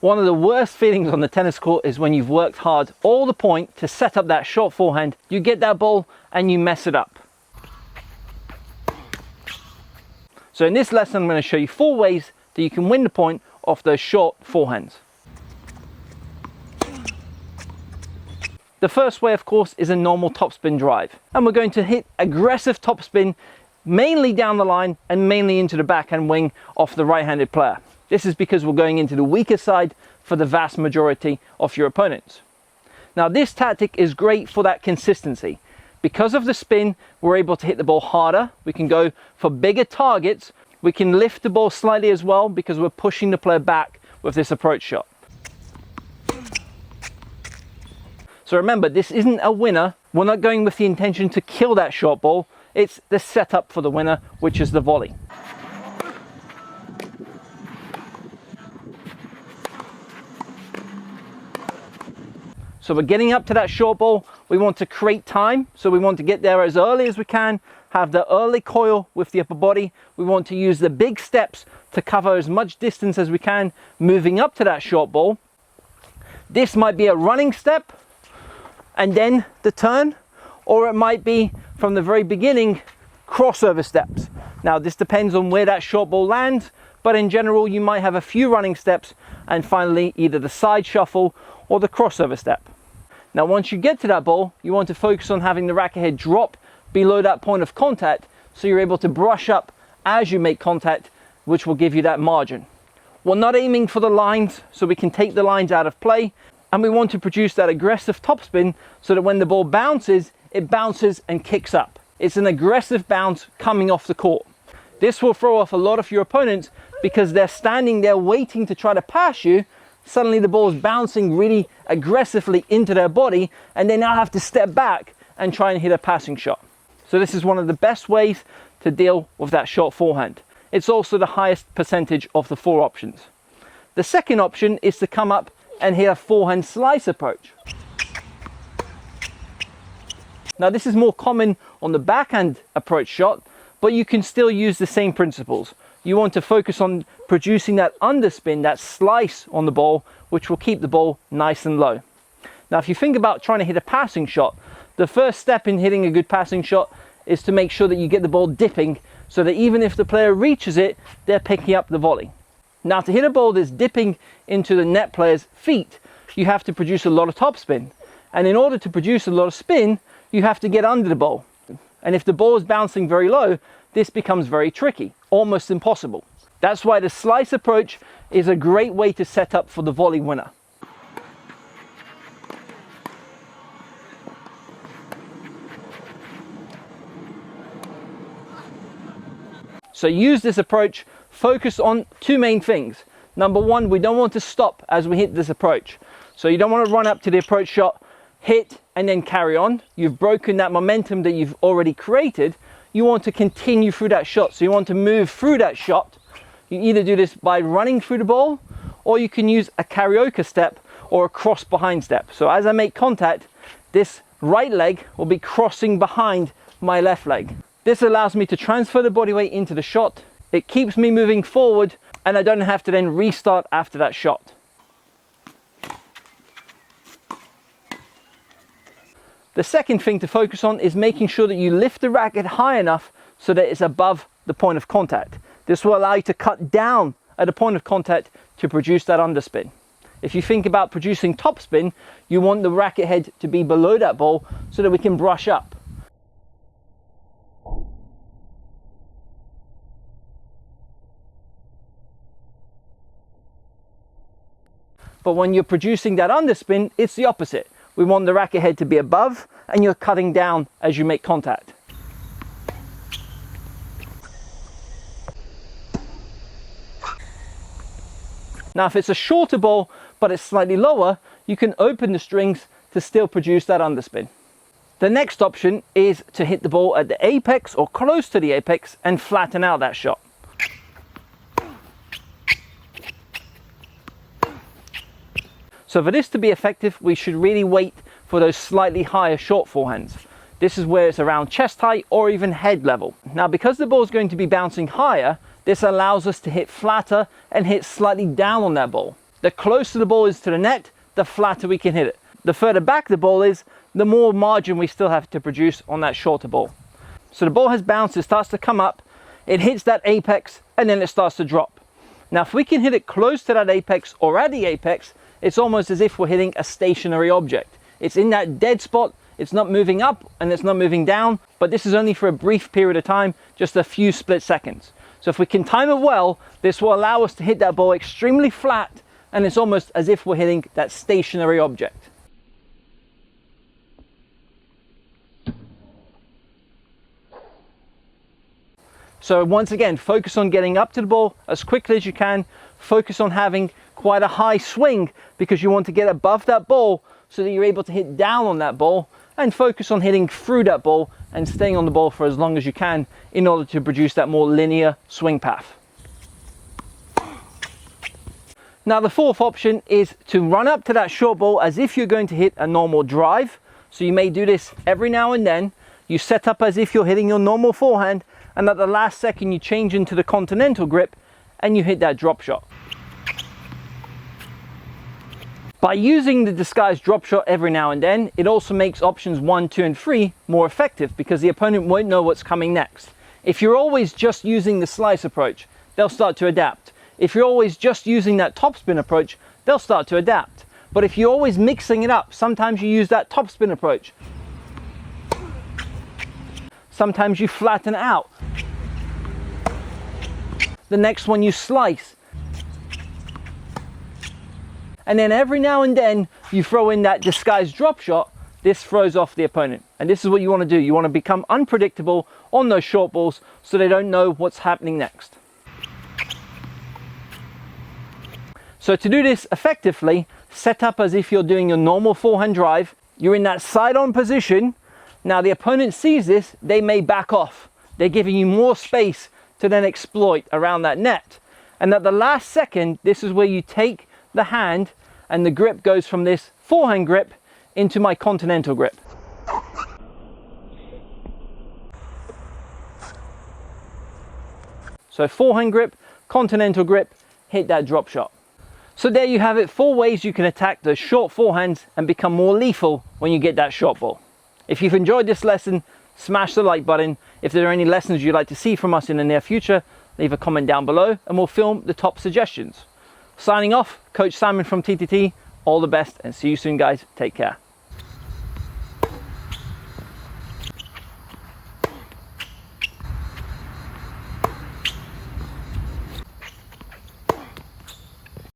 One of the worst feelings on the tennis court is when you've worked hard all the point to set up that short forehand, you get that ball and you mess it up. So in this lesson, I'm going to show you 4 ways that you can win the point off those short forehands. The first way, of course, is a normal topspin drive. And we're going to hit aggressive topspin, mainly down the line and mainly into the backhand wing off the right-handed player. This is because we're going into the weaker side for the vast majority of your opponents. Now, this tactic is great for that consistency. Because of the spin, we're able to hit the ball harder. We can go for bigger targets. We can lift the ball slightly as well because we're pushing the player back with this approach shot. So remember, this isn't a winner. We're not going with the intention to kill that short ball. It's the setup for the winner, which is the volley. So we're getting up to that short ball. We want to create time. So we want to get there as early as we can, have the early coil with the upper body. We want to use the big steps to cover as much distance as we can, moving up to that short ball. This might be a running step and then the turn, or it might be from the very beginning, crossover steps. Now this depends on where that short ball lands, but in general you might have a few running steps and finally either the side shuffle or the crossover step. Now once you get to that ball, you want to focus on having the racket head drop below that point of contact so you're able to brush up as you make contact, which will give you that margin. We're not aiming for the lines, so we can take the lines out of play, and we want to produce that aggressive topspin so that when the ball bounces, it bounces and kicks up. It's an aggressive bounce coming off the court. This will throw off a lot of your opponents because they're standing there waiting to try to pass you. Suddenly the ball is bouncing really aggressively into their body and they now have to step back and try and hit a passing shot. So this is one of the best ways to deal with that short forehand. It's also the highest percentage of the 4 options. The second option is to come up and hit a forehand slice approach. Now this is more common on the backhand approach shot, but you can still use the same principles. You want to focus on producing that underspin, that slice on the ball, which will keep the ball nice and low. Now if you think about trying to hit a passing shot, the first step in hitting a good passing shot is to make sure that you get the ball dipping so that even if the player reaches it, they're picking up the volley. Now to hit a ball that's dipping into the net player's feet, you have to produce a lot of topspin. And in order to produce a lot of spin, you have to get under the ball. And if the ball is bouncing very low, this becomes very tricky, almost impossible. That's why the slice approach is a great way to set up for the volley winner. So use this approach, focus on 2 main things. Number 1, we don't want to stop as we hit this approach. So you don't want to run up to the approach shot, hit, and then carry on. You've broken that momentum that you've already created. You want to continue through that shot. So you want to move through that shot. You either do this by running through the ball, or you can use a karaoke step or a cross behind step. So as I make contact, this right leg will be crossing behind my left leg. This allows me to transfer the body weight into the shot. It keeps me moving forward and I don't have to then restart after that shot. The second thing to focus on is making sure that you lift the racket high enough so that it's above the point of contact. This will allow you to cut down at the point of contact to produce that underspin. If you think about producing topspin, you want the racket head to be below that ball so that we can brush up. But when you're producing that underspin, it's the opposite. We want the racket head to be above and you're cutting down as you make contact. Now if it's a shorter ball but it's slightly lower, you can open the strings to still produce that underspin. The next option is to hit the ball at the apex or close to the apex and flatten out that shot. So for this to be effective, we should really wait for those slightly higher short forehands. This is where it's around chest height or even head level. Now because the ball is going to be bouncing higher, this allows us to hit flatter and hit slightly down on that ball. The closer the ball is to the net, the flatter we can hit it. The further back the ball is, the more margin we still have to produce on that shorter ball. So the ball has bounced, it starts to come up, it hits that apex, and then it starts to drop. Now if we can hit it close to that apex or at the apex, it's almost as if we're hitting a stationary object. It's in that dead spot, it's not moving up and it's not moving down, but this is only for a brief period of time, just a few split seconds. So if we can time it well, this will allow us to hit that ball extremely flat, and it's almost as if we're hitting that stationary object. So once again, focus on getting up to the ball as quickly as you can. Focus on having quite a high swing because you want to get above that ball so that you're able to hit down on that ball, and focus on hitting through that ball and staying on the ball for as long as you can in order to produce that more linear swing path. Now the fourth option is to run up to that short ball as if you're going to hit a normal drive. So you may do this every now and then. You set up as if you're hitting your normal forehand, and at the last second you change into the continental grip and you hit that drop shot. By using the disguised drop shot every now and then, it also makes options 1, 2, and 3 more effective because the opponent won't know what's coming next. If you're always just using the slice approach, they'll start to adapt. If you're always just using that topspin approach, they'll start to adapt. But if you're always mixing it up, sometimes you use that topspin approach. Sometimes you flatten out. The next one you slice. And then every now and then you throw in that disguised drop shot. This throws off the opponent. And this is what you want to do. You want to become unpredictable on those short balls so they don't know what's happening next. So to do this effectively, set up as if you're doing your normal forehand drive. You're in that side-on position. Now the opponent sees this, they may back off. They're giving you more space to then exploit around that net. And at the last second, this is where you take the hand and the grip goes from this forehand grip into my continental grip. So forehand grip, continental grip, hit that drop shot. So there you have it, 4 ways you can attack those short forehands and become more lethal when you get that short ball. If you've enjoyed this lesson, smash the like button. If there are any lessons you'd like to see from us in the near future, leave a comment down below and we'll film the top suggestions. Signing off, Coach Simon from TTT. All the best and see you soon, guys. Take care.